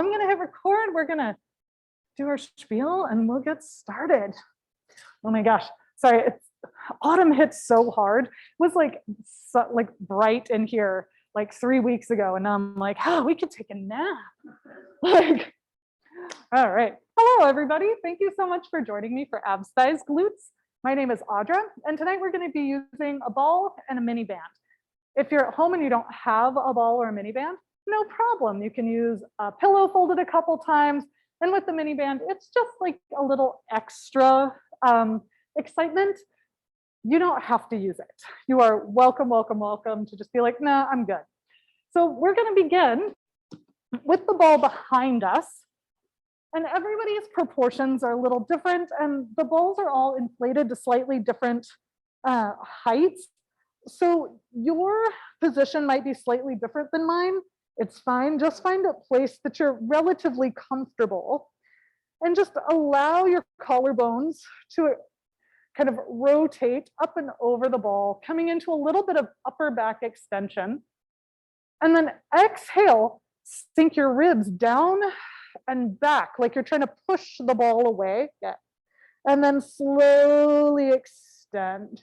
I'm gonna hit record. We're gonna do our spiel and we'll get started. Oh my gosh, sorry, autumn hit so hard. It was like bright in here like 3 weeks ago, and now I'm like, oh, we could take a nap. Like, all right. Hello, everybody. Thank you so much for joining me for Abs, Thighs, Glutes. My name is Audra, and tonight we're going to be using a ball and a mini band. If you're at home and you don't have a ball or a mini band, no problem. You can use a pillow folded a couple times, and with the mini band, it's just like a little extra excitement. You don't have to use it. You are welcome, welcome, welcome to just be like, nah, I'm good. So we're going to begin with the ball behind us. And everybody's proportions are a little different, and the balls are all inflated to slightly different heights. So your position might be slightly different than mine. It's fine. Just find a place that you're relatively comfortable and just allow your collarbones to kind of rotate up and over the ball, coming into a little bit of upper back extension. And then exhale, sink your ribs down and back, like you're trying to push the ball away. Yeah. And then slowly extend.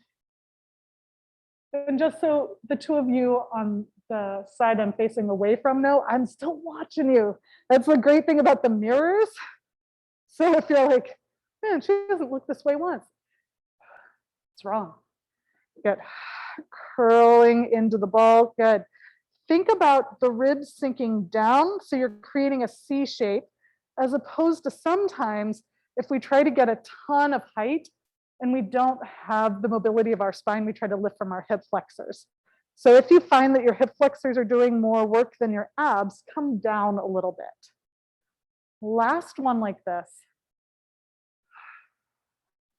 And just so the two of you on the side I'm facing away from know, I'm still watching you. That's the great thing about the mirrors. So if you're like, man, she doesn't look this way once, it's wrong. Good. Curling into the ball. Good. Think about the ribs sinking down, so you're creating a C shape, as opposed to sometimes if we try to get a ton of height and we don't have the mobility of our spine, we try to lift from our hip flexors. So if you find that your hip flexors are doing more work than your abs, come down a little bit. Last one like this.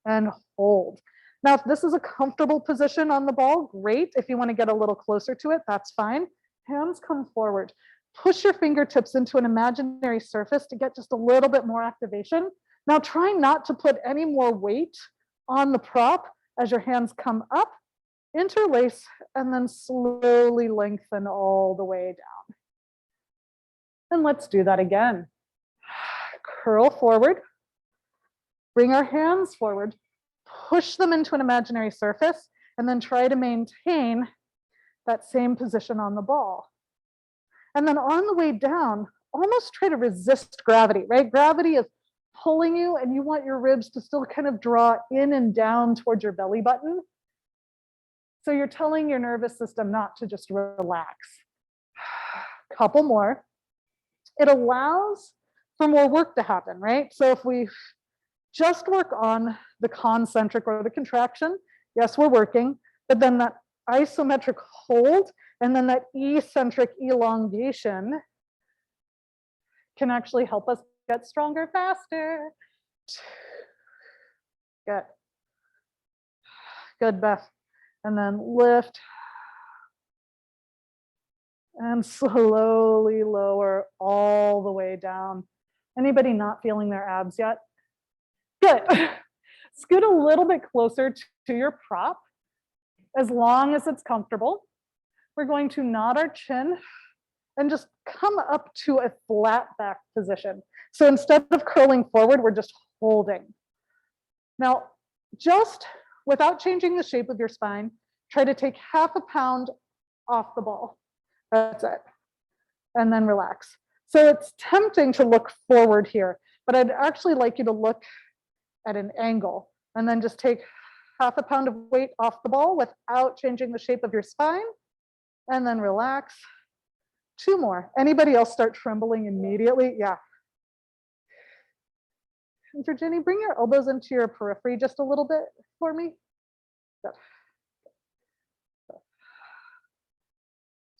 And hold. Now, if this is a comfortable position on the ball, great. If you want to get a little closer to it, that's fine. Hands come forward. Push your fingertips into an imaginary surface to get just a little bit more activation. Now try not to put any more weight on the prop as your hands come up, interlace, and then slowly lengthen all the way down. And let's do that again. Curl forward. Bring our hands forward. Push them into an imaginary surface, and then try to maintain that same position on the ball. And then on the way down, almost try to resist gravity, right? Gravity is pulling you, and you want your ribs to still kind of draw in and down towards your belly button. So you're telling your nervous system not to just relax. Couple more. It allows for more work to happen, right? So if we just work on the concentric or the contraction, yes, we're working, but then that isometric hold and then that eccentric elongation can actually help us get stronger faster. Good. Good, Beth. And then lift. And slowly lower all the way down. Anybody not feeling their abs yet? Good. Scoot a little bit closer to your prop, as long as it's comfortable. We're going to nod our chin and just come up to a flat back position. So instead of curling forward, we're just holding. Now, just without changing the shape of your spine, try to take ½ pound off the ball. That's it. And then relax. So it's tempting to look forward here, but I'd actually like you to look at an angle and then just take ½ pound of weight off the ball without changing the shape of your spine, and then relax. 2 more. Anybody else start trembling immediately? Yeah. And Virginia, bring your elbows into your periphery just a little bit for me. Good.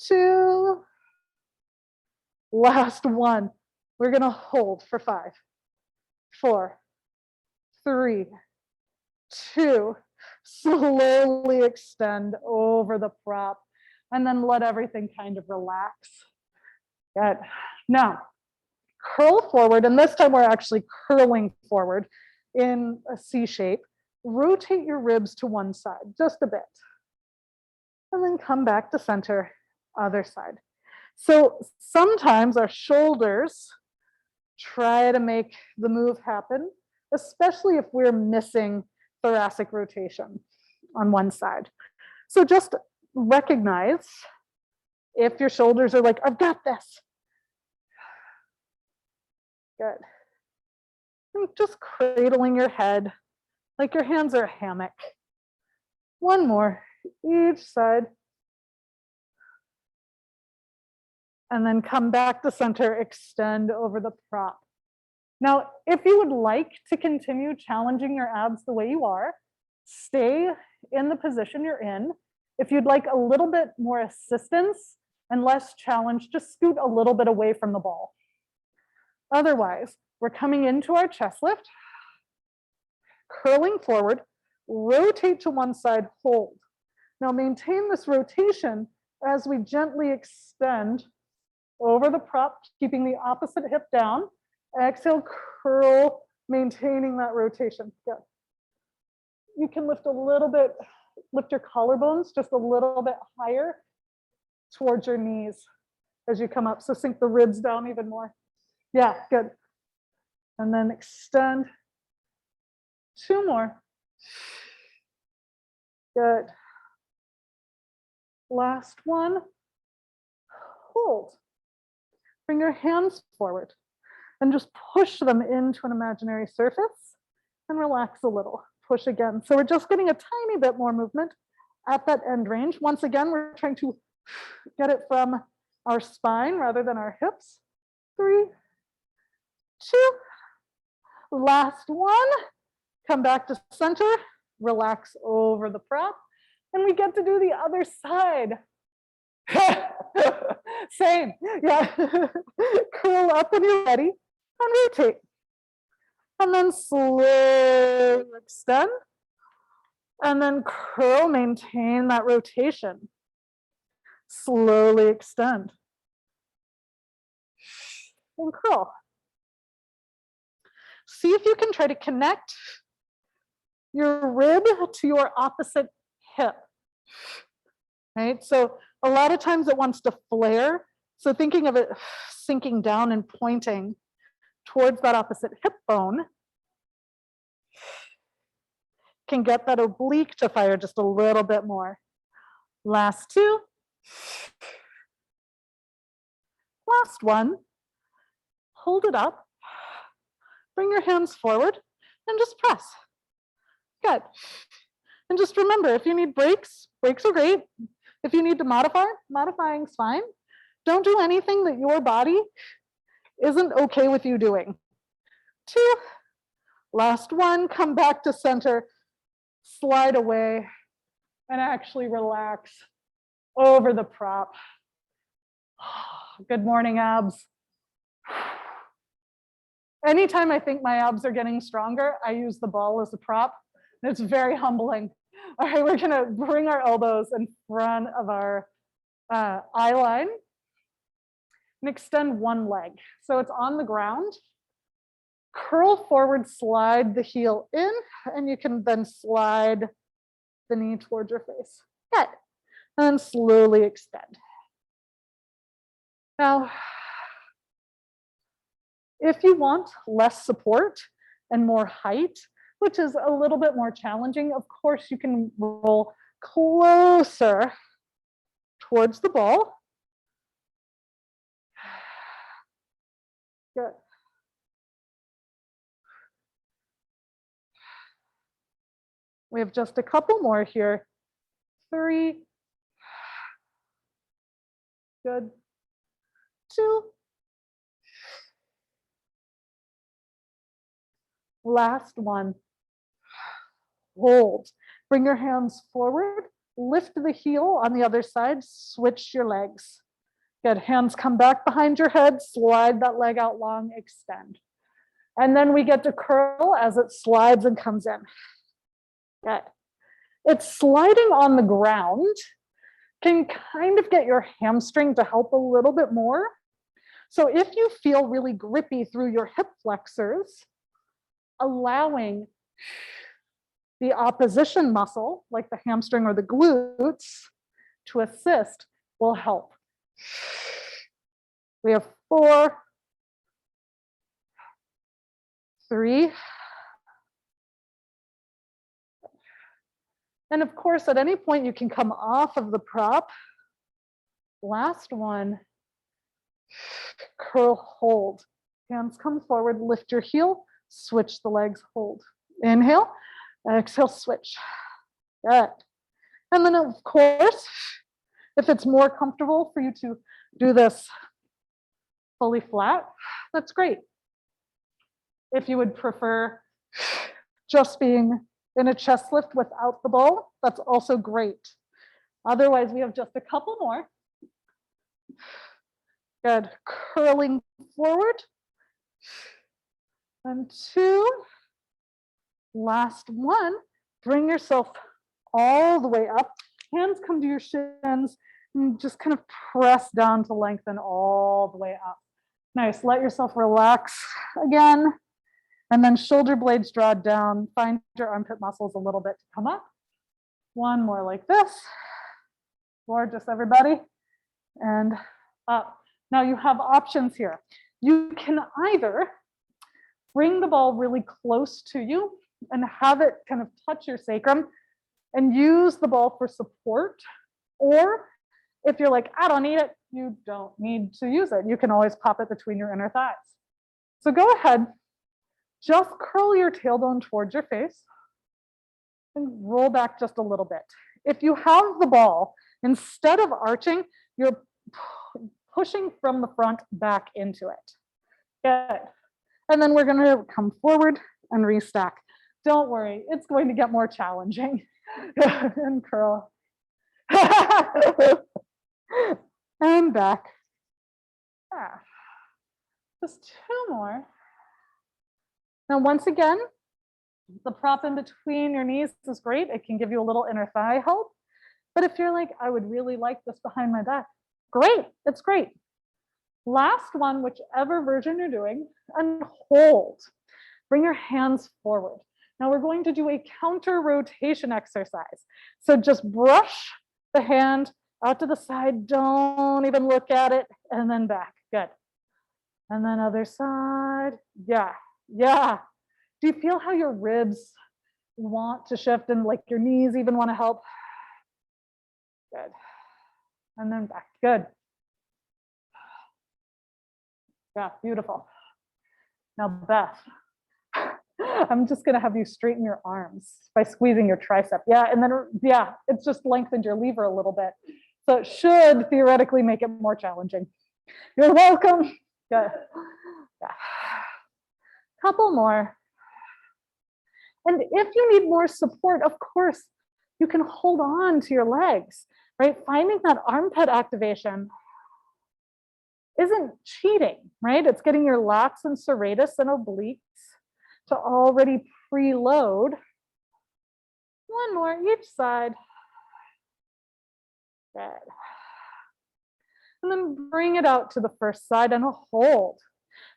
2. Last one. We're gonna hold for 5, 4, 3, 2. Slowly extend over the prop, and then let everything kind of relax. Good. Now, curl forward, and this time we're actually curling forward in a C shape. Rotate your ribs to one side, just a bit. And then come back to center, other side. So sometimes our shoulders try to make the move happen, especially if we're missing thoracic rotation on one side. So just recognize if your shoulders are like, I've got this. Good. And just cradling your head like your hands are a hammock. One more, each side. And then come back to center, extend over the prop. Now, if you would like to continue challenging your abs the way you are, stay in the position you're in. If you'd like a little bit more assistance and less challenge, just scoot a little bit away from the ball. Otherwise, we're coming into our chest lift, curling forward, rotate to one side, hold. Now maintain this rotation as we gently extend over the prop, keeping the opposite hip down. Exhale, curl, maintaining that rotation. Good. You can lift a little bit, lift your collarbones just a little bit higher towards your knees as you come up. So sink the ribs down even more. Yeah, good. And then extend. Two more. Good. Last one. Hold. Bring your hands forward and just push them into an imaginary surface and relax a little. Push again. So we're just getting a tiny bit more movement at that end range. Once again, we're trying to get it from our spine rather than our hips. 3, 2, last one. Come back to center, relax over the prop, and we get to do the other side. Same, yeah. Curl up when you're ready and rotate. And then slowly extend. And then curl, maintain that rotation. Slowly extend. And curl. See if you can try to connect your rib to your opposite hip. Right? So a lot of times it wants to flare. So thinking of it sinking down and pointing towards that opposite hip bone can get that oblique to fire just a little bit more. Last two. Last one. Hold it up. Bring your hands forward and just press. Good. And just remember, if you need breaks, breaks are great. If you need to modify, modifying's fine. Don't do anything that your body isn't okay with you doing. 2, last one, come back to center, slide away, and actually relax over the prop. Good morning, abs. Anytime I think my abs are getting stronger, I use the ball as a prop. It's very humbling. All right, we're gonna bring our elbows in front of our eye line and extend one leg. So it's on the ground. Curl forward, slide the heel in, and you can then slide the knee towards your face. Good. And then slowly extend. Now, if you want less support and more height, which is a little bit more challenging, of course, you can roll closer towards the ball. Good. We have just a couple more here. 3. Good. 2. Last one. Hold. Bring your hands forward. Lift the heel on the other side. Switch your legs. Good. Hands come back behind your head. Slide that leg out long. Extend. And then we get to curl as it slides and comes in. Good. It's sliding on the ground can kind of get your hamstring to help a little bit more. So if you feel really grippy through your hip flexors, allowing the opposition muscle, like the hamstring or the glutes, to assist will help. We have 4, 3. And of course, at any point you can come off of the prop. Last one, curl, hold. Hands come forward, lift your heel, switch the legs, hold. Inhale, exhale, switch. Good. And then of course, if it's more comfortable for you to do this fully flat, that's great. If you would prefer just being in a chest lift without the ball, that's also great. Otherwise, we have just a couple more. Good. Curling forward. And 2. Last one. Bring yourself all the way up. Hands come to your shins and just kind of press down to lengthen all the way up. Nice. Let yourself relax again. And then shoulder blades draw down. Find your armpit muscles a little bit to come up. One more like this. Gorgeous, everybody. And up. Now you have options here. You can either bring the ball really close to you and have it kind of touch your sacrum and use the ball for support. Or if you're like, I don't need it, you don't need to use it. You can always pop it between your inner thighs. So go ahead, just curl your tailbone towards your face and roll back just a little bit. If you have the ball, instead of arching, you're pushing from the front back into it. Good. And then we're going to come forward and restack. Don't worry, it's going to get more challenging. And curl. And back. Yeah. Just 2 more. Now, once again, the prop in between your knees is great. It can give you a little inner thigh help. But if you're like, I would really like this behind my back, great, it's great. Last one, whichever version you're doing, and hold. Bring your hands forward. Now we're going to do a counter rotation exercise. So just brush the hand out to the side, don't even look at it, and then back, good. And then other side, yeah. Do you feel how your ribs want to shift and like your knees even want to help? Good. And then back, good. Yeah, beautiful. Now, Beth, I'm just gonna have you straighten your arms by squeezing your tricep. Yeah, and then, yeah, it's just lengthened your lever a little bit. So it should theoretically make it more challenging. You're welcome. Good. Yeah. Couple more. And if you need more support, of course, you can hold on to your legs, right? Finding that armpit activation isn't cheating, right? It's getting your lats and serratus and obliques to already preload. One more each side. Good. And then bring it out to the first side and hold.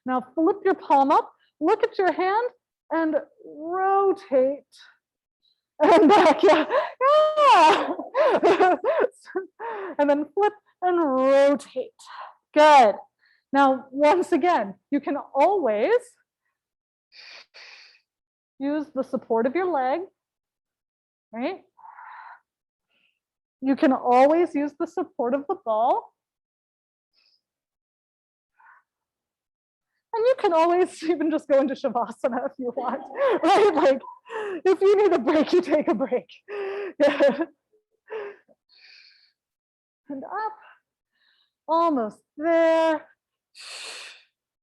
Now flip your palm up, look at your hand and rotate. And back, yeah. And then flip and rotate. Good. Now, once again, you can always use the support of your leg, right? You can always use the support of the ball. And you can always even just go into Shavasana if you want, right? Like, if you need a break, you take a break. And up, almost there.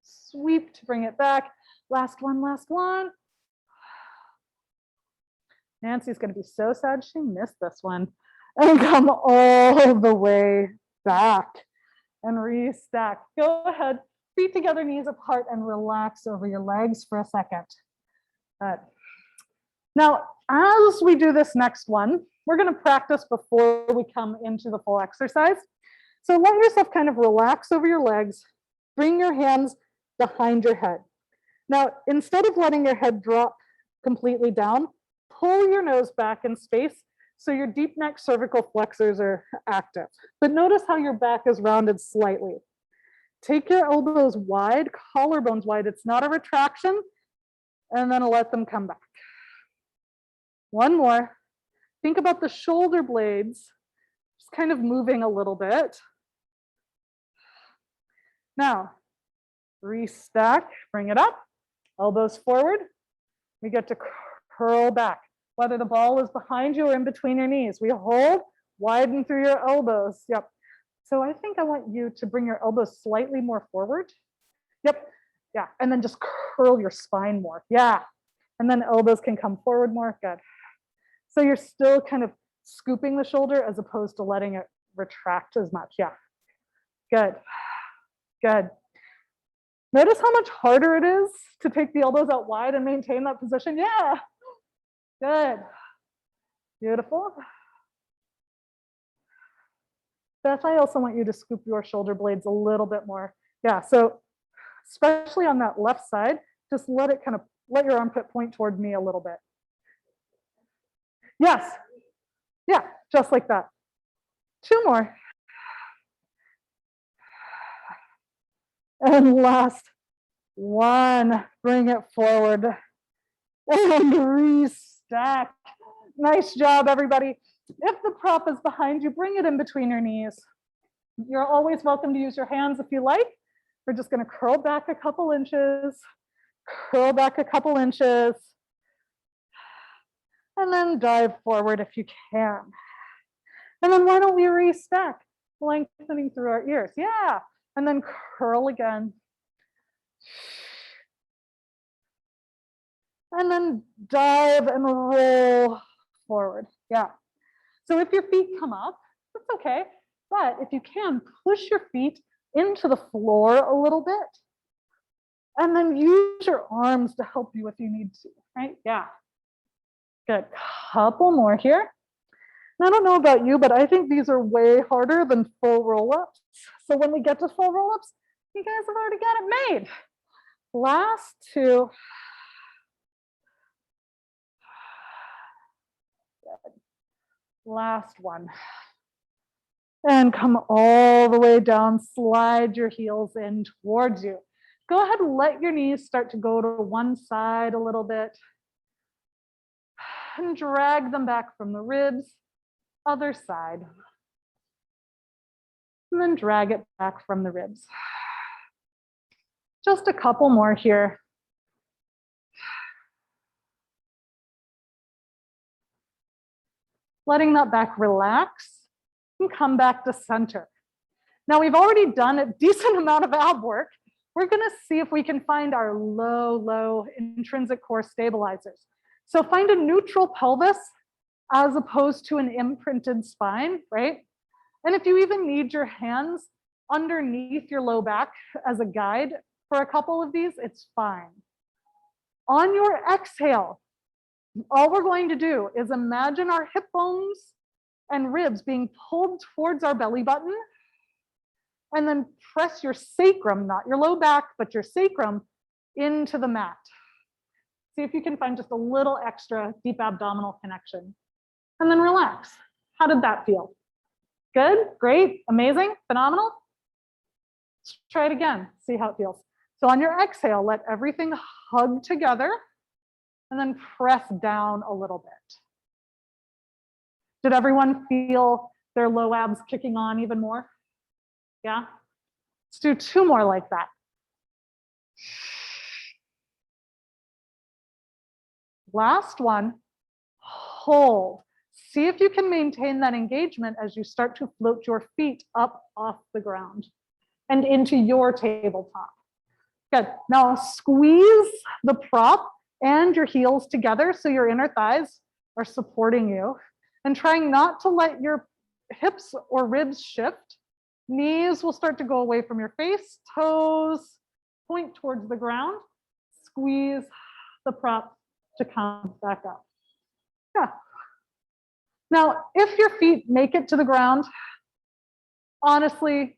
Sweep to bring it back. Last one, last one. Nancy's gonna be so sad she missed this one. And come all the way back and restack. Go ahead. Feet together, knees apart, and relax over your legs for a second. Good. Now, as we do this next one, we're going to practice before we come into the full exercise. So let yourself kind of relax over your legs. Bring your hands behind your head. Now, instead of letting your head drop completely down, pull your nose back in space so your deep neck cervical flexors are active. But notice how your back is rounded slightly. Take your elbows wide, collarbones wide. It's not a retraction. and then let them come back. One more. Think about the shoulder blades just kind of moving a little bit. Now, restack, bring it up, elbows forward. We get to curl back, whether the ball is behind you or in between your knees. We hold, widen through your elbows. Yep. So I think I want you to bring your elbows slightly more forward. Yep. Yeah. And then just curl your spine more. Yeah. And then elbows can come forward more. Good. So you're still kind of scooping the shoulder as opposed to letting it retract as much. Yeah. Good. Good. Notice how much harder it is to take the elbows out wide and maintain that position. Yeah. Good. Beautiful. Beth, I also want you to scoop your shoulder blades a little bit more. Yeah, so especially on that left side, just let your armpit point toward me a little bit. Yes. Yeah, just like that. 2 more. And last 1, bring it forward and restack. Nice job, everybody. If the prop is behind you, bring it in between your knees. You're always welcome to use your hands if you like. We're just going to curl back a couple inches, curl back a couple inches, and then dive forward if you can. And then why don't we restack, lengthening through our ears? Yeah. And then curl again. And then dive and roll forward. Yeah. So if your feet come up, that's okay. But if you can, push your feet into the floor a little bit. And then use your arms to help you if you need to, right? Yeah. Good. Couple more here. And I don't know about you, but I think these are way harder than full roll-ups. So when we get to full roll-ups, you guys have already got it made. Last 2. Good. Last 1. And come all the way down, slide your heels in towards you. Go ahead and let your knees start to go to one side a little bit. And drag them back from the ribs, other side. And then drag it back from the ribs. Just a couple more here. Letting that back relax and come back to center. Now we've already done a decent amount of ab work. We're gonna see if we can find our low intrinsic core stabilizers. So find a neutral pelvis as opposed to an imprinted spine, right? And if you even need your hands underneath your low back as a guide for a couple of these, it's fine. On your exhale, all we're going to do is imagine our hip bones and ribs being pulled towards our belly button, and then press your sacrum, not your low back, but your sacrum into the mat. See if you can find just a little extra deep abdominal connection. And then relax. How did that feel? Good, great, amazing, phenomenal? Let's try it again, see how it feels. So on your exhale, let everything hug together and then press down a little bit. Did everyone feel their low abs kicking on even more? Yeah? Let's do 2 more like that. Last one, hold. See if you can maintain that engagement as you start to float your feet up off the ground and into your tabletop. Good. Now squeeze the prop and your heels together so your inner thighs are supporting you, and trying not to let your hips or ribs shift. Knees will start to go away from your face, toes point towards the ground. Squeeze the prop to come back up. Yeah. Now, if your feet make it to the ground, honestly,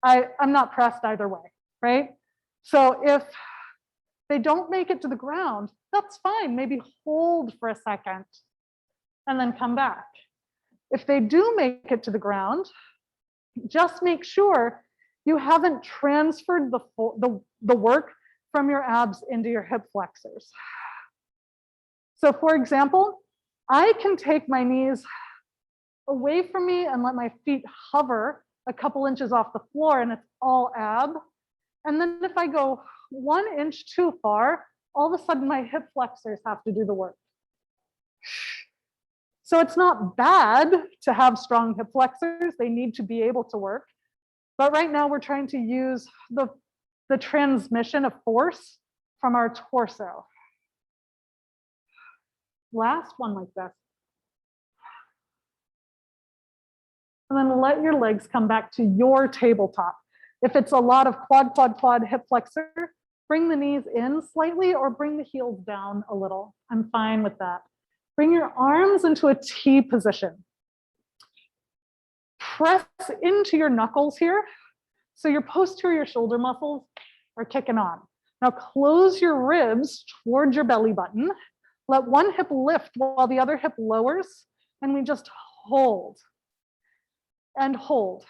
I'm not pressed either way, right? So if they don't make it to the ground, that's fine. Maybe hold for a second and then come back. If they do make it to the ground, just make sure you haven't transferred the work from your abs into your hip flexors. So for example, I can take my knees away from me and let my feet hover a couple inches off the floor and it's all ab. And then if I go 1 inch too far, all of a sudden my hip flexors have to do the work. So it's not bad to have strong hip flexors. They need to be able to work. But right now we're trying to use the transmission of force from our torso. Last one like this. And then let your legs come back to your tabletop. If it's a lot of quad, quad, quad hip flexor, bring the knees in slightly or bring the heels down a little. I'm fine with that. Bring your arms into a T position. Press into your knuckles here. So your posterior shoulder muscles are kicking on. Now close your ribs towards your belly button. Let one hip lift while the other hip lowers, and we just hold and hold.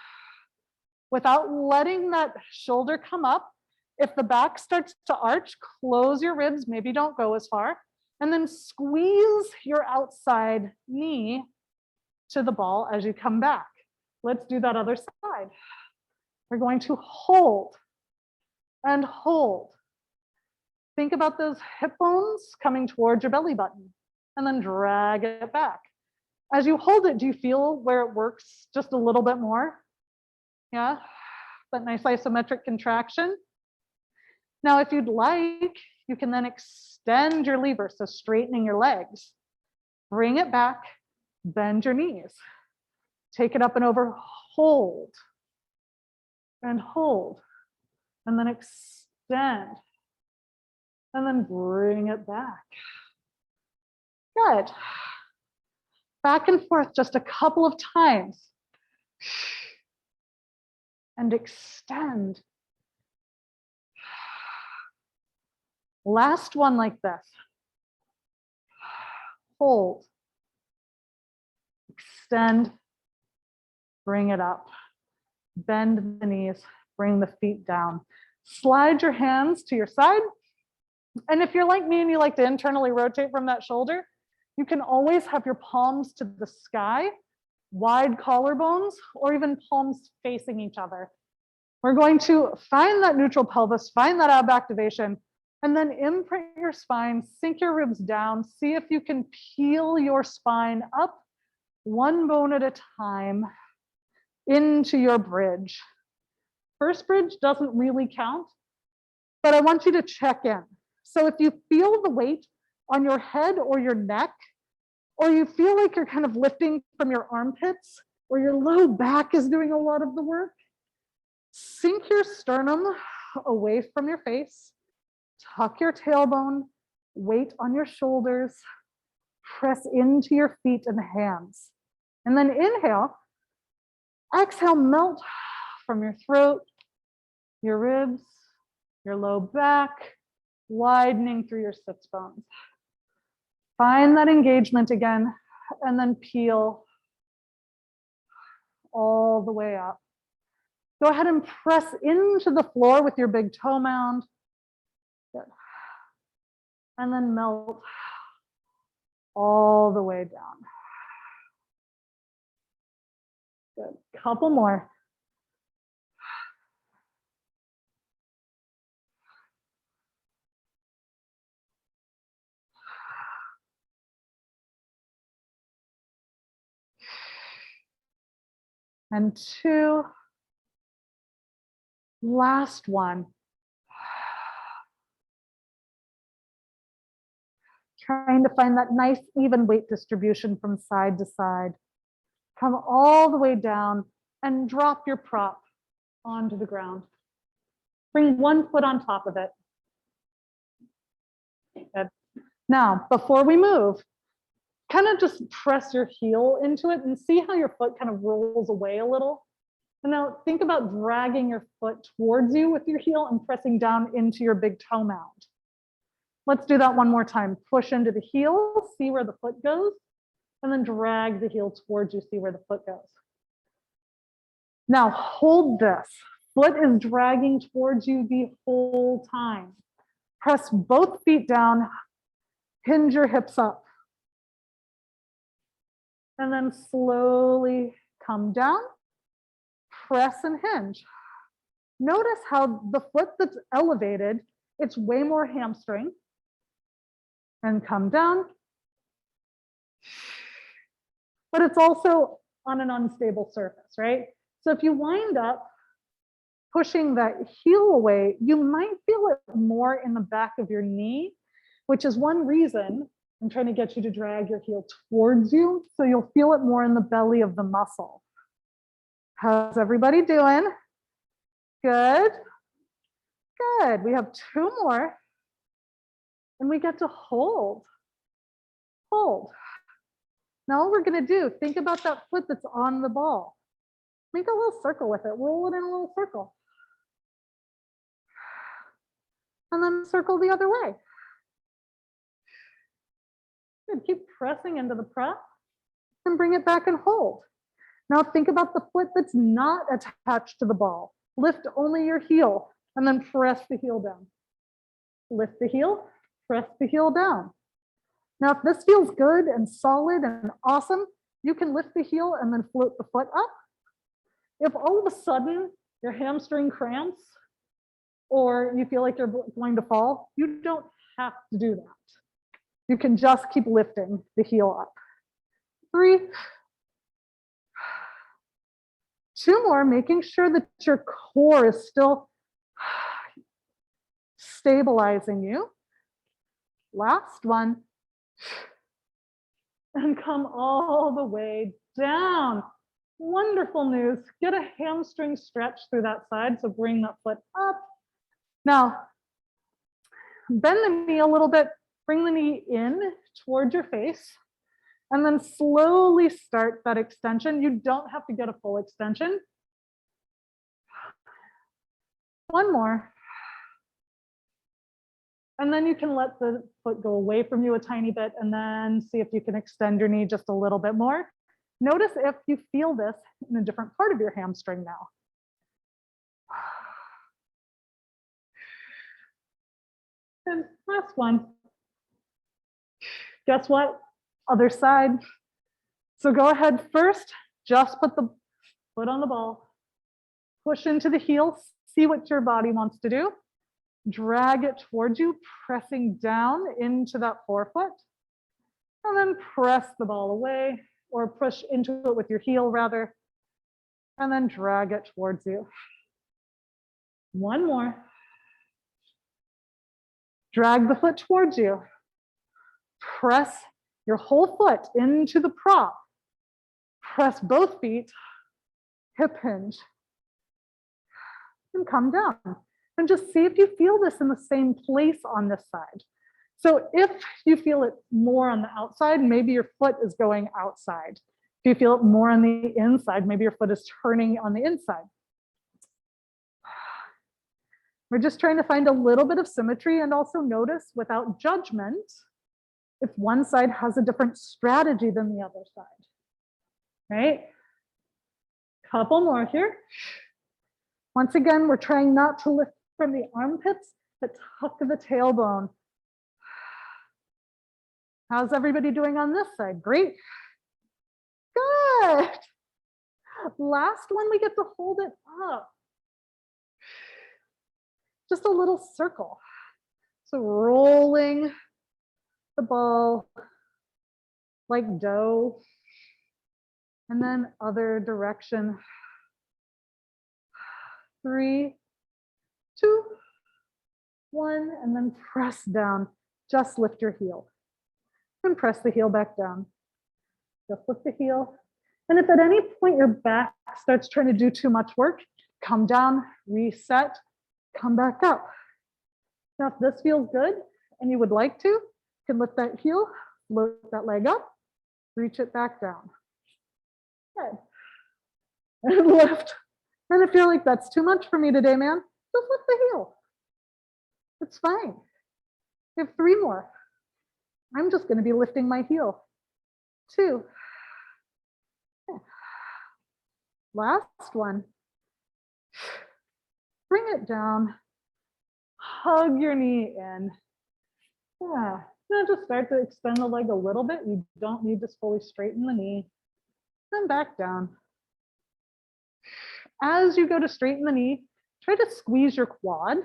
Without letting that shoulder come up, if the back starts to arch, close your ribs, maybe don't go as far, and then squeeze your outside knee to the ball as you come back. Let's do that other side. We're going to hold and hold. Think about those hip bones coming towards your belly button and then drag it back. As you hold it, do you feel where it works just a little bit more? Yeah, that nice isometric contraction. Now, if you'd like, you can then extend your lever, so straightening your legs. Bring it back, bend your knees. Take it up and over, hold, and then extend, and then bring it back. Good. Back and forth just a couple of times. And extend. Last one like this. Hold. Extend. Bring it up. Bend the knees. Bring the feet down. Slide your hands to your side. And if you're like me and you like to internally rotate from that shoulder, you can always have your palms to the sky, wide collarbones, or even palms facing each other. We're going to find that neutral pelvis, find that ab activation, and then imprint your spine, sink your ribs down, see if you can peel your spine up one bone at a time into your bridge. First bridge doesn't really count, but I want you to check in. So if you feel the weight on your head or your neck, or you feel like you're kind of lifting from your armpits, or your low back is doing a lot of the work, sink your sternum away from your face, tuck your tailbone, weight on your shoulders, press into your feet and hands. And then inhale, exhale, melt from your throat, your ribs, your low back, widening through your sits bones. Find that engagement again, and then peel all the way up. Go ahead and press into the floor with your big toe mound. Good. And then melt all the way down. Good. Couple more. And two. Last one. Trying to find that nice even weight distribution from side to side. Come all the way down and drop your prop onto the ground. Bring one foot on top of it. Good. Now, before we move, kind of just press your heel into it and see how your foot kind of rolls away a little. And now think about dragging your foot towards you with your heel and pressing down into your big toe mound. Let's do that one more time. Push into the heel, see where the foot goes, and then drag the heel towards you, see where the foot goes. Now hold this. Foot is dragging towards you the whole time. Press both feet down, hinge your hips up. And then slowly come down, press and hinge. Notice how the foot that's elevated, it's way more hamstring. And come down. But it's also on an unstable surface, right? So if you wind up pushing that heel away, you might feel it more in the back of your knee, which is one reason I'm trying to get you to drag your heel towards you, so you'll feel it more in the belly of the muscle. How's everybody doing? Good. Good. We have 2 more. And we get to hold. Hold. Now what we're going to do, think about that foot that's on the ball. Make a little circle with it. Roll it in a little circle. And then circle the other way. Good. Keep pressing into the press and bring it back and hold. Now think about the foot that's not attached to the ball. Lift only your heel and then press the heel down. Lift the heel, press the heel down. Now, if this feels good and solid and awesome, you can lift the heel and then float the foot up. If all of a sudden your hamstring cramps or you feel like you're going to fall, you don't have to do that. You can just keep lifting the heel up. 3, 2 more, making sure that your core is still stabilizing you. Last one. And come all the way down. Wonderful news. Get a hamstring stretch through that side. So bring that foot up. Now, bend the knee a little bit. Bring the knee in towards your face. And then slowly start that extension. You don't have to get a full extension. 1 more. And then you can let the foot go away from you a tiny bit and then see if you can extend your knee just a little bit more. Notice if you feel this in a different part of your hamstring now. And last one. Guess what? Other side. So go ahead first, just put the foot on the ball. Push into the heel, see what your body wants to do. Drag it towards you, pressing down into that forefoot. And then press the ball away, or push into it with your heel rather. And then drag it towards you. 1 more. Drag the foot towards you. Press your whole foot into the prop. Press both feet, hip hinge, and come down. And just see if you feel this in the same place on this side. So if you feel it more on the outside, maybe your foot is going outside. If you feel it more on the inside, maybe your foot is turning on the inside. We're just trying to find a little bit of symmetry and also notice without judgment if one side has a different strategy than the other side, right? Couple more here. Once again, we're trying not to lift from the armpits, but tuck the tailbone. How's everybody doing on this side? Great. Good. Last one, we get to hold it up. Just a little circle. So rolling the ball like dough, and then other direction. 3, 2, 1, and then press down. Just lift your heel and press the heel back down. Just lift the heel. And if at any point your back starts trying to do too much work, come down, reset, come back up. Now, if this feels good and you would like to, you can lift that heel, float that leg up, reach it back down. Good. And lift. And if you're like, that's too much for me today, man, just lift the heel. It's fine. We have 3 more. I'm just going to be lifting my heel. 2. Last one. Bring it down. hug your knee in. Yeah, now just start to extend the leg a little bit. You don't need to fully straighten the knee. Then back down. As you go to straighten the knee, try to squeeze your quad.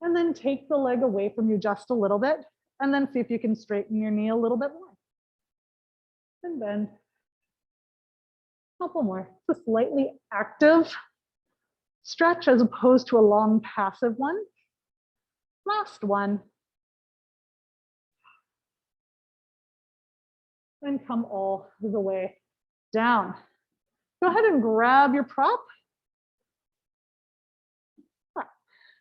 And then take the leg away from you just a little bit, and then see if you can straighten your knee a little bit more. And bend. Couple more. It's a slightly active stretch as opposed to a long passive one. Last one. And come all the way down. Go ahead and grab your prop.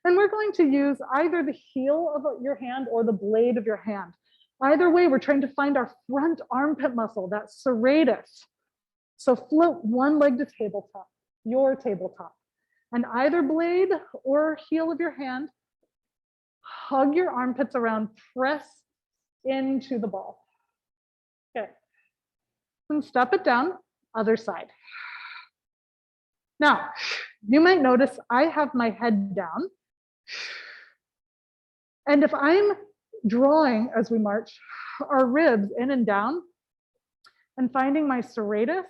And we're going to use either the heel of your hand or the blade of your hand. Either way, we're trying to find our front armpit muscle, that serratus. So float one leg to tabletop, your tabletop. And either blade or heel of your hand, hug your armpits around, press into the ball. Okay. And step it down, other side. Now, you might notice I have my head down. And if I'm drawing as we march our ribs in and down and finding my serratus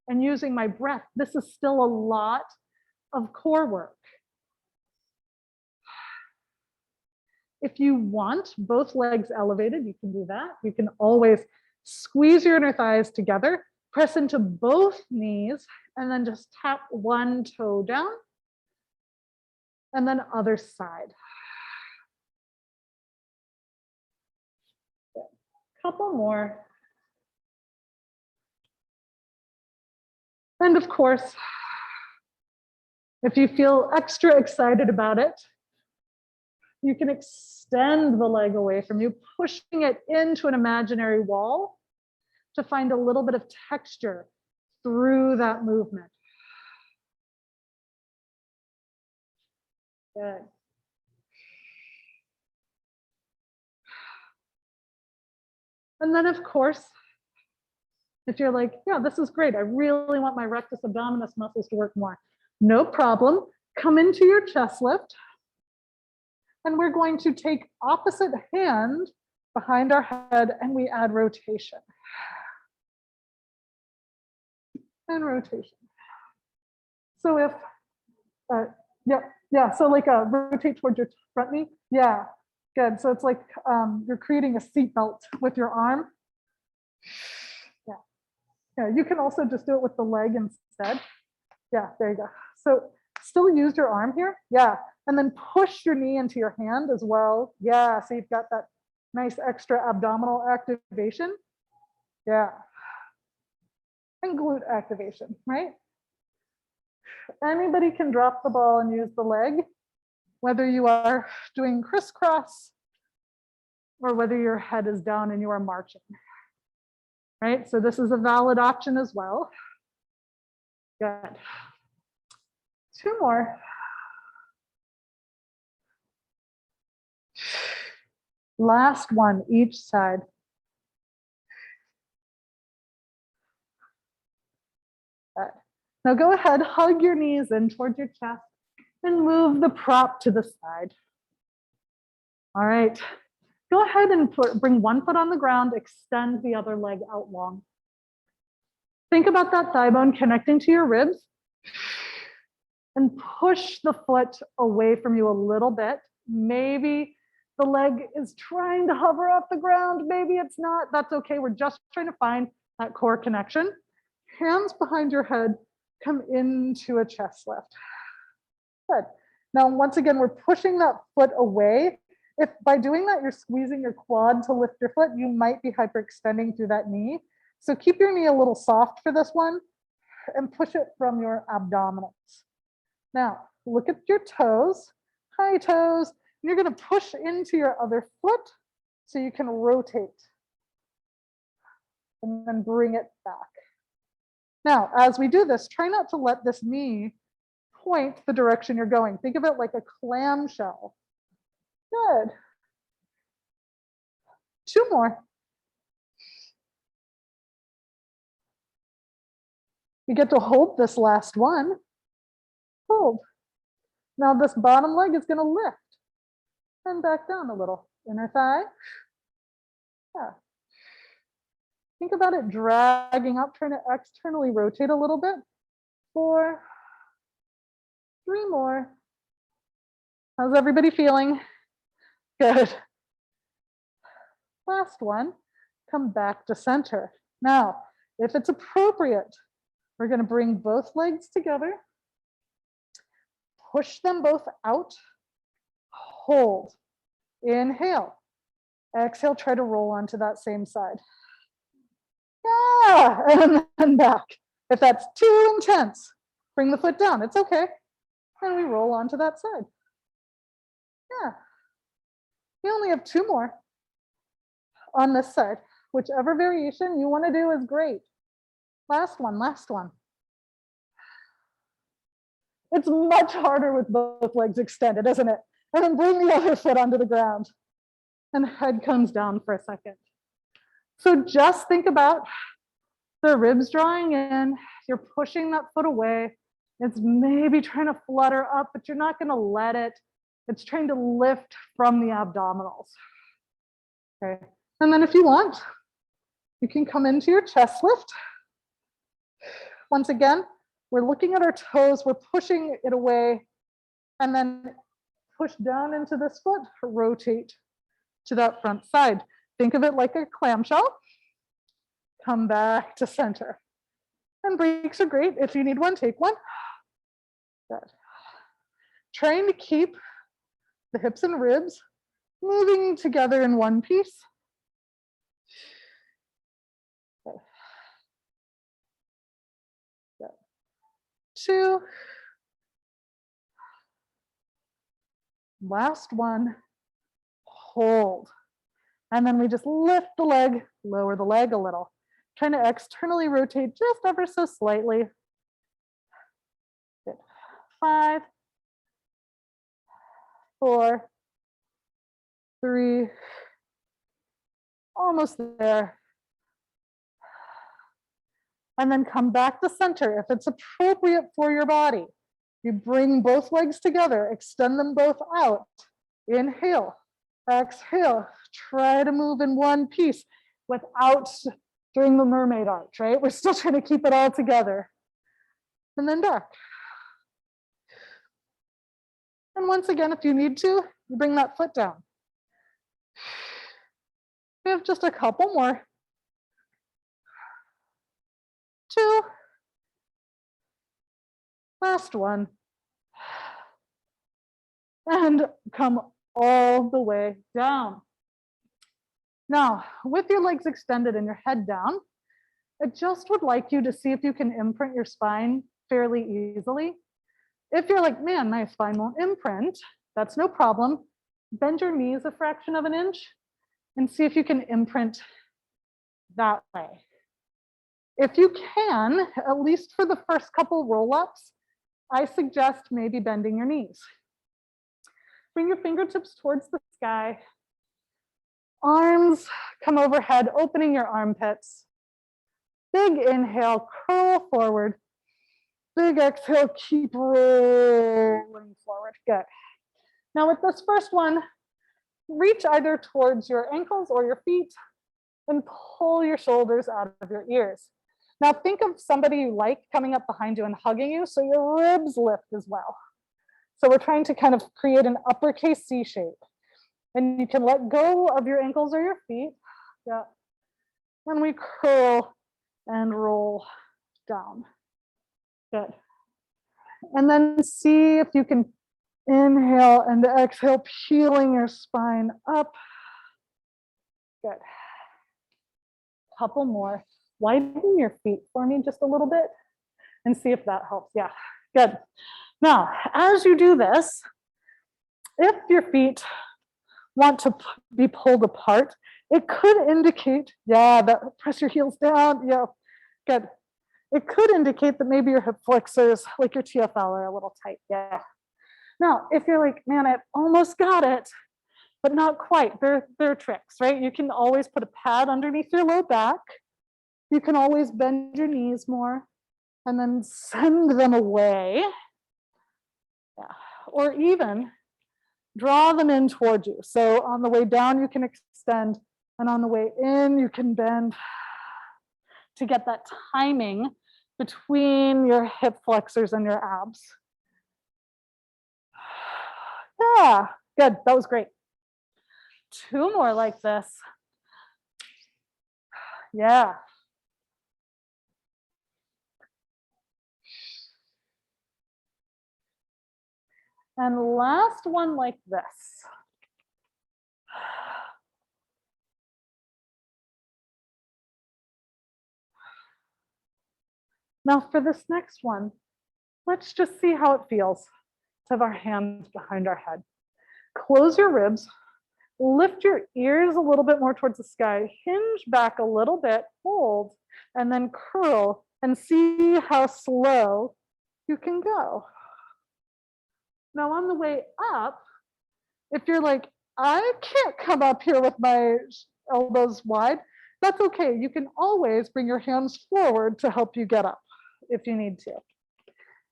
and using my breath, this is still a lot of core work. If you want both legs elevated, you can do that. You can always squeeze your inner thighs together, press into both knees, and then just tap one toe down. And then other side. Couple more. And of course, if you feel extra excited about it, you can extend the leg away from you, pushing it into an imaginary wall to find a little bit of texture through that movement. Good. And then, of course, if you're like, yeah, this is great, I really want my rectus abdominis muscles to work more, no problem. Come into your chest lift. And we're going to take opposite hand behind our head and we add rotation. And rotation. So if, so like rotate towards your front knee. Yeah, good. So it's like you're creating a seat belt with your arm. Yeah, you can also just do it with the leg instead. Yeah, there you go. So still use your arm here. Yeah, and then push your knee into your hand as well. Yeah, so you've got that nice extra abdominal activation. Yeah. And glute activation, right? Anybody can drop the ball and use the leg, whether you are doing crisscross or whether your head is down and you are marching, right? So this is a valid option as well. Good. Two more. Last one, each side. Good. Now go ahead, hug your knees in towards your chest and move the prop to the side. All right. Go ahead and bring one foot on the ground, extend the other leg out long. Think about that thigh bone connecting to your ribs and push the foot away from you a little bit. Maybe the leg is trying to hover off the ground. Maybe it's not. That's okay. We're just trying to find that core connection. Hands behind your head, come into a chest lift. Good. Now, once again, we're pushing that foot away. If by doing that, you're squeezing your quad to lift your foot, you might be hyperextending through that knee. So keep your knee a little soft for this one and push it from your abdominals. Now, look at your toes, high toes. And you're going to push into your other foot so you can rotate and then bring it back. Now, as we do this, try not to let this knee point the direction you're going. Think of it like a clamshell. Good. Two more. You get to hold this last one. hold. Now this bottom leg is gonna lift and back down a little. Inner thigh. Yeah. Think about it dragging up, trying to externally rotate a little bit. 4, 3 more. How's everybody feeling? Good. Last one, come back to center. Now, if it's appropriate, we're gonna bring both legs together, push them both out, hold, inhale, exhale, try to roll onto that same side. Yeah, and then back. If that's too intense, bring the foot down, it's okay. And we roll onto that side. Yeah. We only have 2 more on this side. Whichever variation you want to do is great. Last one, last one. It's much harder with both legs extended, isn't it? And then bring the other foot onto the ground. And head comes down for a second. So just think about the ribs drawing in. You're pushing that foot away. It's maybe trying to flutter up, but you're not going to let it. It's trying to lift from the abdominals. Okay. And then if you want, you can come into your chest lift. Once again, we're looking at our toes, we're pushing it away, and then push down into this foot, rotate to that front side. Think of it like a clamshell. Come back to center. And breaks are great. If you need one, take one. Good. Trying to keep the hips and ribs moving together in one piece. Good. Good. 2. Last one. Hold. And then we just lift the leg, lower the leg a little. Trying to externally rotate just ever so slightly. Good. 5, 4, 3, almost there. And then come back to center if it's appropriate for your body. You bring both legs together, extend them both out. Inhale, exhale, try to move in one piece without doing the mermaid arch, right? We're still trying to keep it all together. And then back. And once again, if you need to, you bring that foot down. We have just a couple more. 2. Last one. And come all the way down. Now, with your legs extended and your head down, I just would like you to see if you can imprint your spine fairly easily. If you're like, man, my spine won't imprint, that's no problem. Bend your knees a fraction of an inch and see if you can imprint that way. If you can, at least for the first couple roll-ups, I suggest maybe bending your knees. Bring your fingertips towards the sky. Arms come overhead, opening your armpits. Big inhale, curl forward. Big exhale, keep rolling forward. Good. Now with this first one, reach either towards your ankles or your feet and pull your shoulders out of your ears. Now think of somebody you like coming up behind you and hugging you so your ribs lift as well. So we're trying to kind of create an uppercase C shape. And you can let go of your ankles or your feet. Yeah. And we curl and roll down. Good. And then see if you can inhale and exhale, peeling your spine up. Good. Couple more. Widen your feet for me just a little bit and see if that helps. Yeah, good. Now, as you do this, if your feet want to be pulled apart, it could indicate, yeah, that press your heels down. Yeah, good. It could indicate that maybe your hip flexors, like your TFL, are a little tight. Yeah. Now, if you're like, man, I almost got it, but not quite, there are tricks, right? You can always put a pad underneath your low back. You can always bend your knees more and then send them away. Yeah. Or even draw them in towards you. So on the way down, you can extend, and on the way in, you can bend to get that timing between your hip flexors and your abs. Yeah, good. That was great. 2 more like this. Yeah. And last one like this. Now for this next one, let's just see how it feels to have our hands behind our head. Close your ribs, lift your ears a little bit more towards the sky, hinge back a little bit, hold, and then curl and see how slow you can go. Now on the way up, if you're like, I can't come up here with my elbows wide, that's okay. You can always bring your hands forward to help you get up if you need to.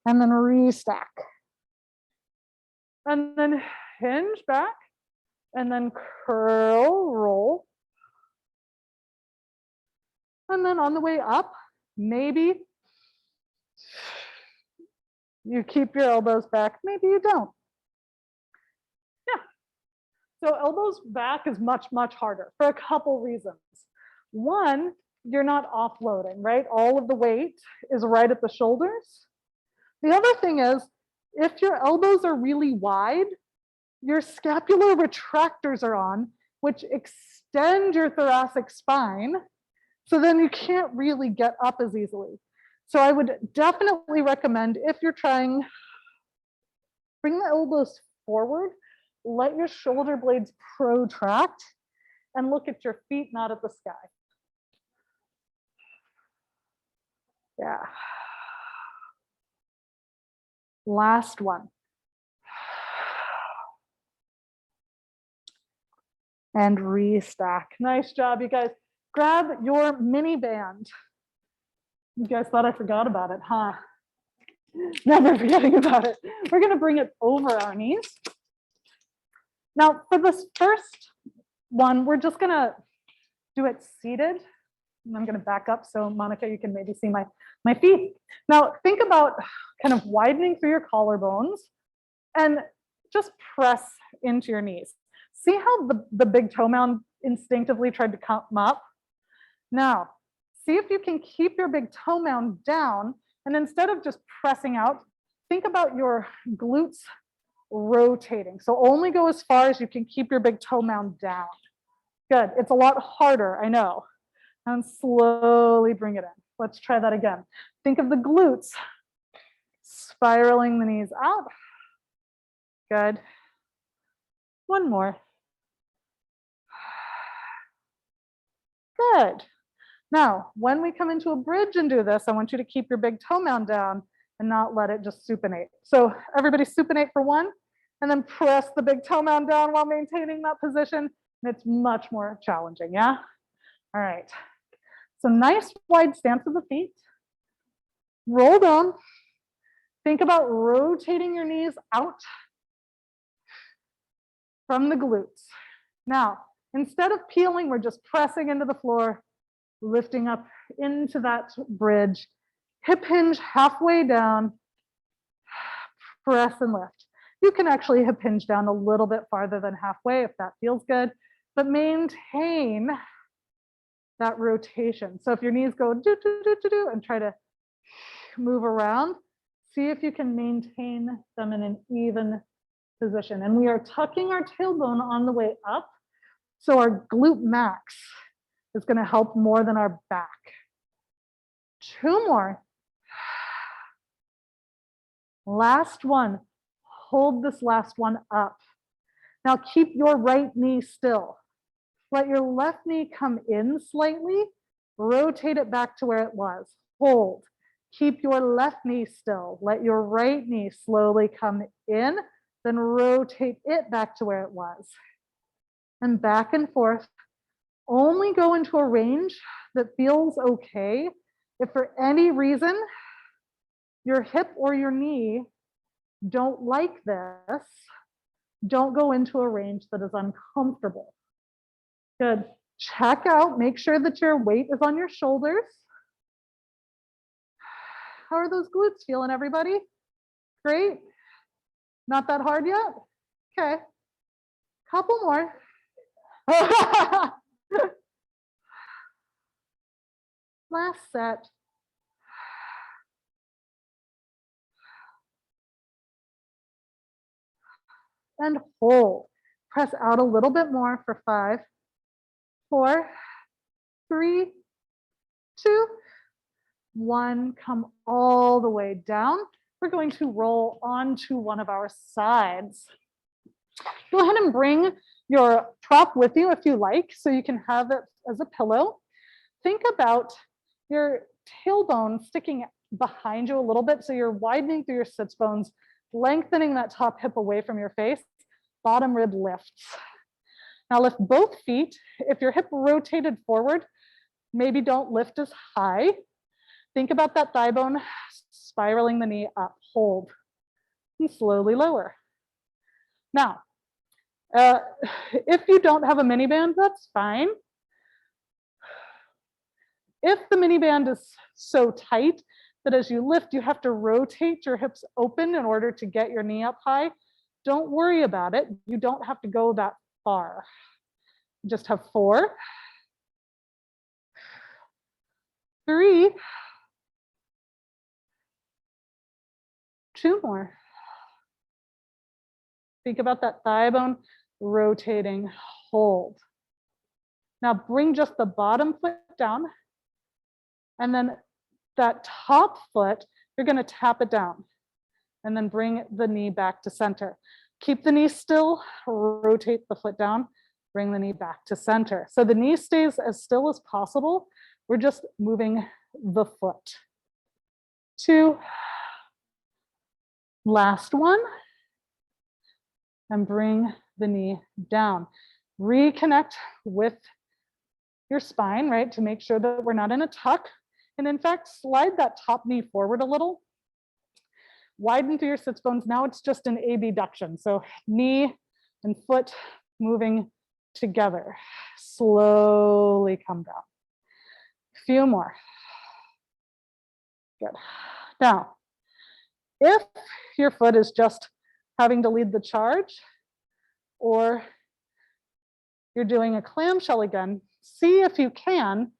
And then restack. And then hinge back, and then curl, roll. And then on the way up, maybe you keep your elbows back, maybe you don't. Yeah. So elbows back is much, much harder for a couple reasons. One, you're not offloading, right? All of the weight is right at the shoulders. The other thing is, if your elbows are really wide, your scapular retractors are on, which extend your thoracic spine. So then you can't really get up as easily. So I would definitely recommend, if you're trying, bring the elbows forward, let your shoulder blades protract, and look at your feet, not at the sky. Yeah. Last one. And restack. Nice job, you guys. Grab your mini band. You guys thought I forgot about it, huh? Never forgetting about it. We're gonna bring it over our knees. Now for this first one, we're just gonna do it seated. And I'm gonna back up so Monica, you can maybe see my feet. Now think about kind of widening through your collarbones and just press into your knees. See how the big toe mound instinctively tried to come up? Now, see if you can keep your big toe mound down, and instead of just pressing out, think about your glutes rotating. So only go as far as you can keep your big toe mound down. Good, it's a lot harder, I know. And slowly bring it in. Let's try that again. Think of the glutes spiraling the knees out. Good. One more. Good. Now, when we come into a bridge and do this, I want you to keep your big toe mound down and not let it just supinate. So everybody supinate for one, and then press the big toe mound down while maintaining that position. And it's much more challenging, yeah? All right. So nice wide stance of the feet. Roll down. Think about rotating your knees out from the glutes. Now, instead of peeling, we're just pressing into the floor, lifting up into that bridge, hip hinge halfway down, press and lift. You can actually hip hinge down a little bit farther than halfway if that feels good, but maintain that rotation. So if your knees go do, do, do, do, do, and try to move around, see if you can maintain them in an even position. And we are tucking our tailbone on the way up, so our glute max is going to help more than our back. 2 more. Last one. Hold this last one up. Now keep your right knee still. Let your left knee come in slightly. Rotate it back to where it was. Hold. Keep your left knee still. Let your right knee slowly come in, then rotate it back to where it was. And back and forth. Only go into a range that feels okay. If for any reason your hip or your knee don't like this, don't go into a range that is uncomfortable. Good. Check out, make sure that your weight is on your shoulders. How are those glutes feeling, everybody? Great. Not that hard yet? Okay. Couple more. Last set. And hold. Press out a little bit more for 5, 4, 3, 2, 1. Come all the way down. We're going to roll onto one of our sides. Go ahead and bring your prop with you if you like, so you can have it as a pillow. Think about your tailbone sticking behind you a little bit, so you're widening through your sits bones, lengthening that top hip away from your face. Bottom rib lifts. Now lift both feet. If your hip rotated forward, maybe don't lift as high. Think about that thigh bone spiraling the knee up. Hold and slowly lower. Now, if you don't have a mini band, that's fine. If the mini band is so tight that as you lift, you have to rotate your hips open in order to get your knee up high, don't worry about it. You don't have to go that far. Just have 4, 3, 2 more. Think about that thigh bone rotating, hold. Now bring just the bottom foot down, and then that top foot, you're gonna tap it down, and then bring the knee back to center. Keep the knee still, rotate the foot down, bring the knee back to center. So the knee stays as still as possible. We're just moving the foot. 2, last one, and bring the knee down. Reconnect with your spine, right, to make sure that we're not in a tuck. And in fact, slide that top knee forward a little. Widen through your sits bones. Now it's just an abduction. So knee and foot moving together. Slowly come down. A few more. Good. Now, if your foot is just having to lead the charge, or you're doing a clamshell again, see if you can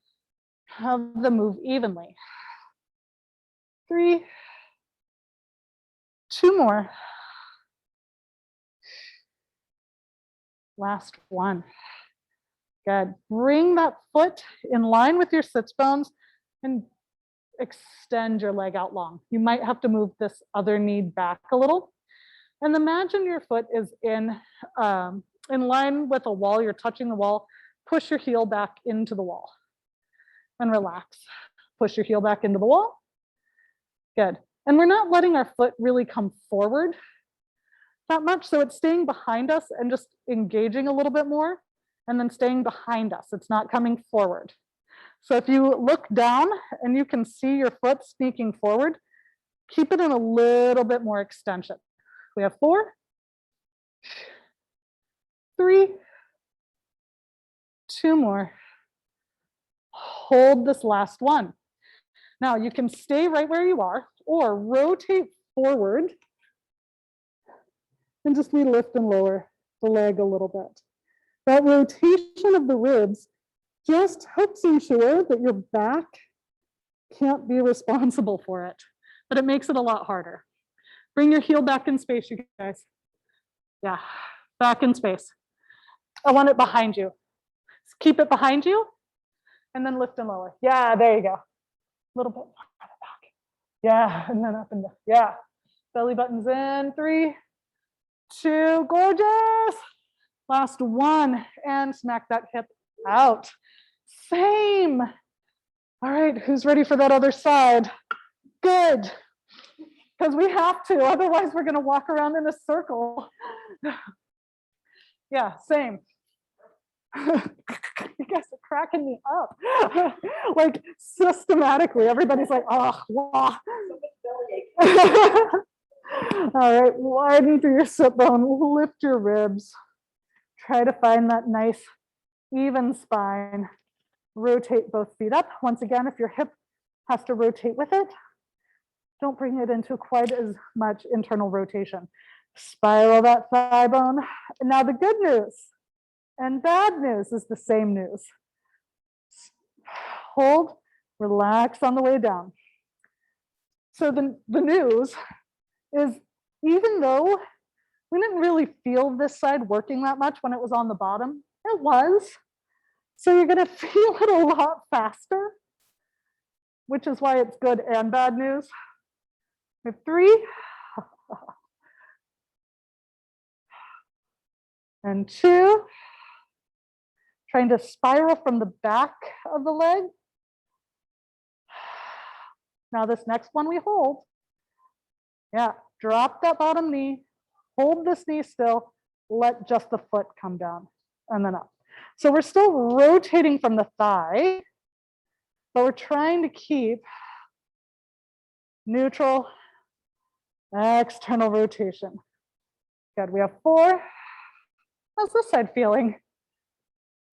have them move evenly. 3, 2 more. Last one. Good. Bring that foot in line with your sits bones and extend your leg out long. You might have to move this other knee back a little. And imagine your foot is in line with a wall. You're touching the wall. Push your heel back into the wall and relax. Push your heel back into the wall. Good. And we're not letting our foot really come forward that much. So it's staying behind us and just engaging a little bit more, and then staying behind us. It's not coming forward. So if you look down and you can see your foot sneaking forward, keep it in a little bit more extension. We have 4, 3, 2 more. Hold this last one. Now you can stay right where you are or rotate forward and just lift and lower the leg a little bit. That rotation of the ribs just helps ensure that your back can't be responsible for it, but it makes it a lot harder. Bring your heel back in space, you guys. Yeah, back in space. I want it behind you. Keep it behind you and then lift and lower. Yeah, there you go. A little bit more back. Yeah, and then up and down. Yeah, belly buttons in. 3, 2, gorgeous. Last one, and smack that hip out. Same. All right, who's ready for that other side? Good, because we have to, otherwise we're gonna walk around in a circle. Yeah, same. You guys are cracking me up. Like systematically, everybody's like, oh, wow. All right, widen through your sit bone, lift your ribs. Try to find that nice, even spine. Rotate both feet up. Once again, if your hip has to rotate with it, don't bring it into quite as much internal rotation. Spiral that thigh bone. And now the good news and bad news is the same news. Hold, relax on the way down. So the news is, even though we didn't really feel this side working that much when it was on the bottom, it was. So you're gonna feel it a lot faster, which is why it's good and bad news. We have 3 and 2. Trying to spiral from the back of the leg. Now this next one we hold. Yeah, drop that bottom knee, hold this knee still, let just the foot come down and then up. So we're still rotating from the thigh, but we're trying to keep neutral, external rotation. Good, we have 4. How's this side feeling?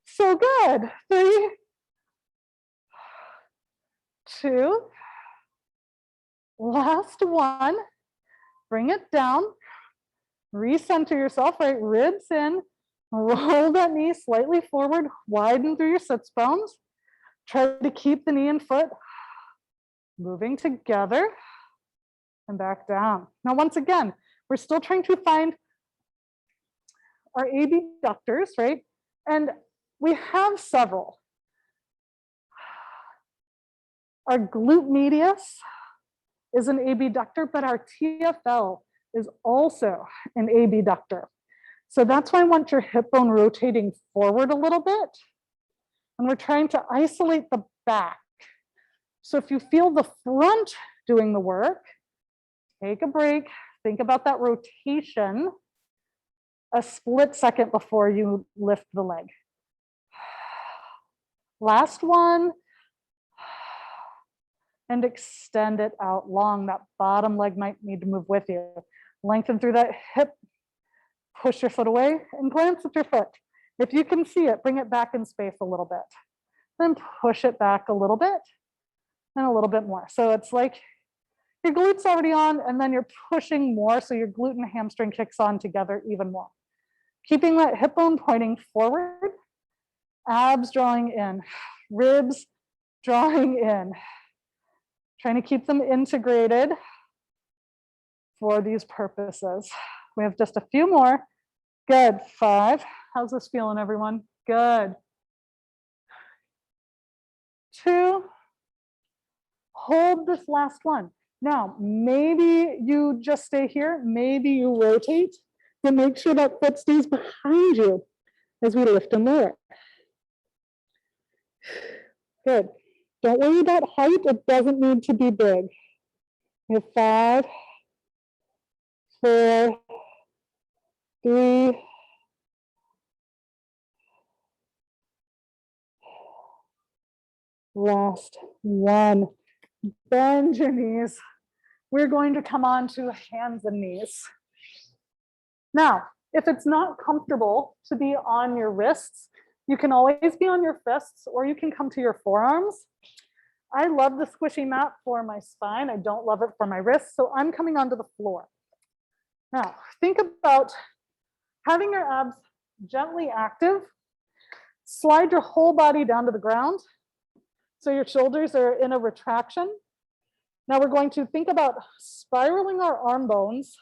So good. 3, 2, last one. Bring it down, recenter yourself, right? Ribs in, roll that knee slightly forward, widen through your sits bones. Try to keep the knee and foot moving together and back down. Now, once again, we're still trying to find our abductors, right? And we have several. Our glute medius is an abductor, but our TFL is also an abductor. So that's why I want your hip bone rotating forward a little bit. And we're trying to isolate the back. So if you feel the front doing the work, take a break, think about that rotation a split second before you lift the leg. Last one. And extend it out long. That bottom leg might need to move with you. Lengthen through that hip, push your foot away and glance at your foot. If you can see it, bring it back in space a little bit. Then push it back a little bit and a little bit more. So it's like your glute's already on and then you're pushing more so your glute and hamstring kicks on together even more. Keeping that hip bone pointing forward, abs drawing in, ribs drawing in. Trying to keep them integrated for these purposes. We have just a few more. Good, 5. How's this feeling, everyone? Good. 2. Hold this last one. Now, maybe you just stay here. Maybe you rotate, but make sure that foot stays behind you as we lift and lower. Good. Don't worry about height, it doesn't need to be big. We have 5, 4, 3, last one. Bend your knees. We're going to come on to hands and knees. Now, if it's not comfortable to be on your wrists, you can always be on your fists or you can come to your forearms. I love the squishy mat for my spine. I don't love it for my wrists, so I'm coming onto the floor. Now, think about having your abs gently active. Slide your whole body down to the ground. So your shoulders are in a retraction. Now we're going to think about spiraling our arm bones,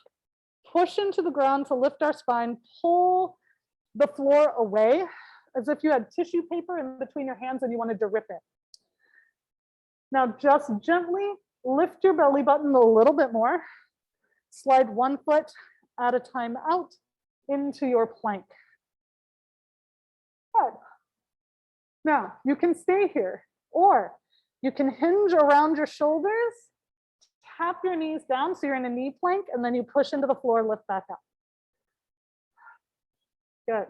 push into the ground to lift our spine, pull the floor away as if you had tissue paper in between your hands and you wanted to rip it. Now just gently lift your belly button a little bit more. Slide one foot at a time out into your plank. Good. Now you can stay here or you can hinge around your shoulders, tap your knees down so you're in a knee plank and then you push into the floor, lift back up. Good.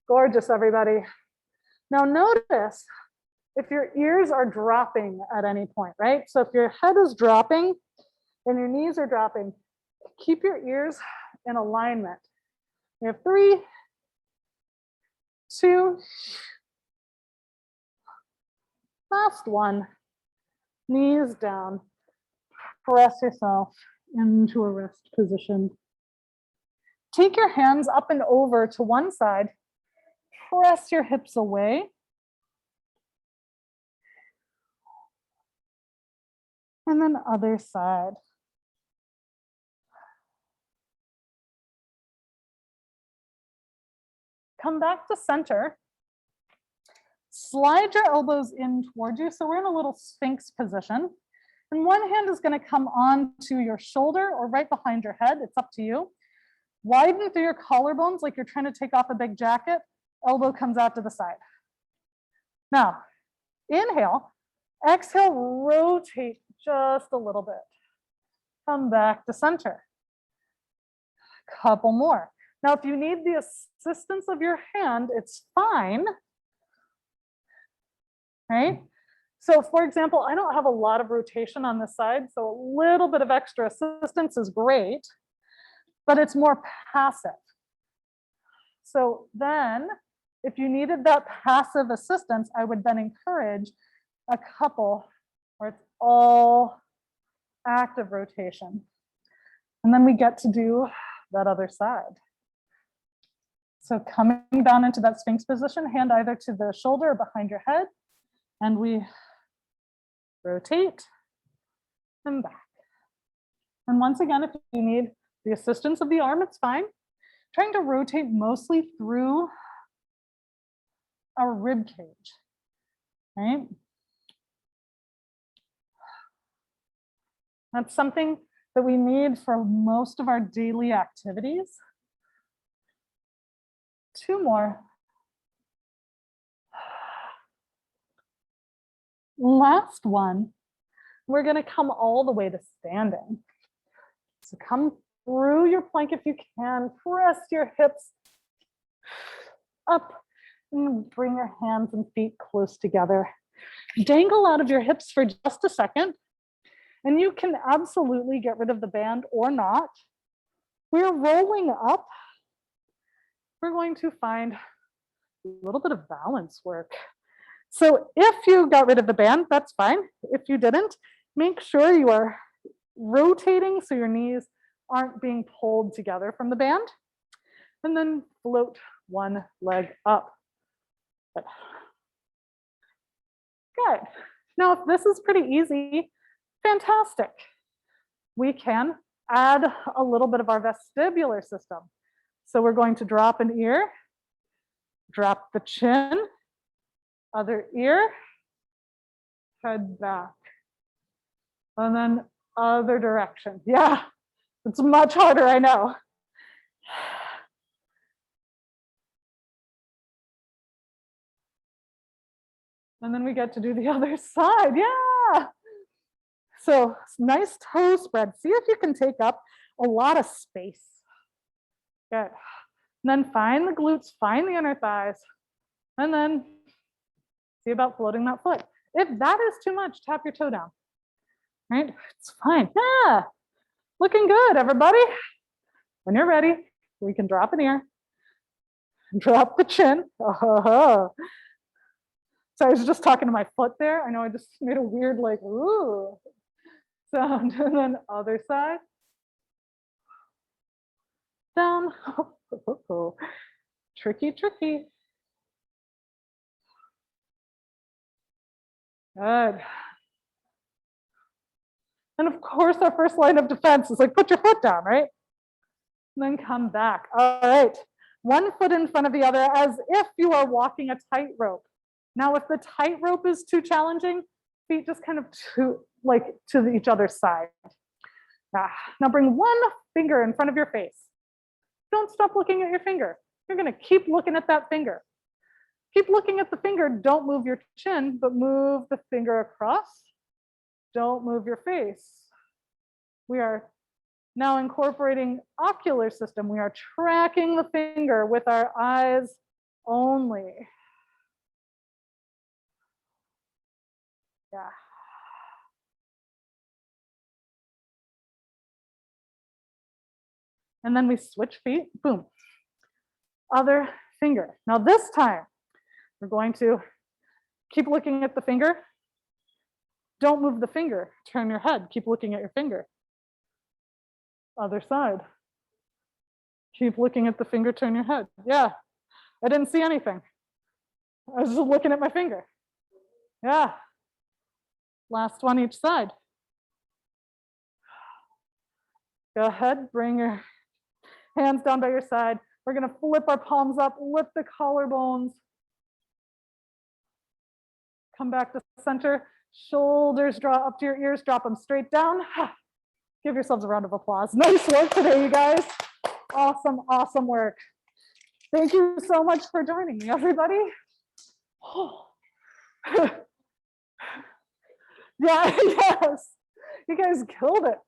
Gorgeous, everybody. Now notice if your ears are dropping at any point, right? So if your head is dropping and your knees are dropping, Keep your ears in alignment. We have 3, 2, last one. Knees down. Press yourself into a rest position. Take your hands up and over to one side. Press your hips away. And then other side. Come back to center. Slide your elbows in towards you. So we're in a little Sphinx position. And one hand is going to come onto your shoulder or right behind your head. It's up to you. Widen through your collarbones like you're trying to take off a big jacket. Elbow comes out to the side. Now, inhale. Exhale, rotate just a little bit. Come back to center. Couple more. Now, if you need the assistance of your hand, it's fine. Right? So for example, I don't have a lot of rotation on this side, so a little bit of extra assistance is great, but it's more passive. So then, if you needed that passive assistance, I would then encourage a couple where it's all active rotation. And then we get to do that other side. So coming down into that Sphinx position, hand either to the shoulder or behind your head, and we rotate and back. And once again, if you need the assistance of the arm, it's fine. Trying to rotate mostly through our rib cage, right? That's something that we need for most of our daily activities. 2 more. Last one, we're going to come all the way to standing. So come through your plank if you can, press your hips up and bring your hands and feet close together. Dangle out of your hips for just a second, and you can absolutely get rid of the band or not. We're rolling up. We're going to find a little bit of balance work. So if you got rid of the band, that's fine. If you didn't, make sure you are rotating so your knees aren't being pulled together from the band. And then float one leg up. Good. Now, if this is pretty easy, fantastic. We can add a little bit of our vestibular system. So we're going to drop an ear, drop the chin, other ear, head back, and then other direction. Yeah, it's much harder, I know. And then we get to do the other side, yeah. So nice toe spread. See if you can take up a lot of space. Good. And then find the glutes, find the inner thighs, and then see about floating that foot. If that is too much, tap your toe down. Right? It's fine. Yeah. Looking good, everybody. When you're ready, we can drop an ear, drop the chin. Oh. So I was just talking to my foot there. I know I just made a weird like, ooh, sound. And then other side. Down. Tricky, tricky. Good. And of course, our first line of defense is like, put your foot down, right? And then come back. All right. One foot in front of the other as if you are walking a tightrope. Now, if the tightrope is too challenging, feet just kind of to each other's side. Now bring one finger in front of your face. Don't stop looking at your finger. You're going to keep looking at that finger. Keep looking at the finger. Don't move your chin, but move the finger across. Don't move your face. We are now incorporating ocular system. We are tracking the finger with our eyes only. Yeah. And then we switch feet, boom. Other finger. Now this time, we're going to keep looking at the finger. Don't move the finger, turn your head, keep looking at your finger. Other side. Keep looking at the finger, turn your head. Yeah, I didn't see anything. I was just looking at my finger. Yeah. Last one each side. Go ahead, bring your hands down by your side. We're gonna flip our palms up, lift the collarbones. Come back to center, shoulders draw up to your ears, drop them straight down. Give yourselves a round of applause. Nice work today, you guys. Awesome, awesome work. Thank you so much for joining me, everybody. Yeah, yes, you guys killed it.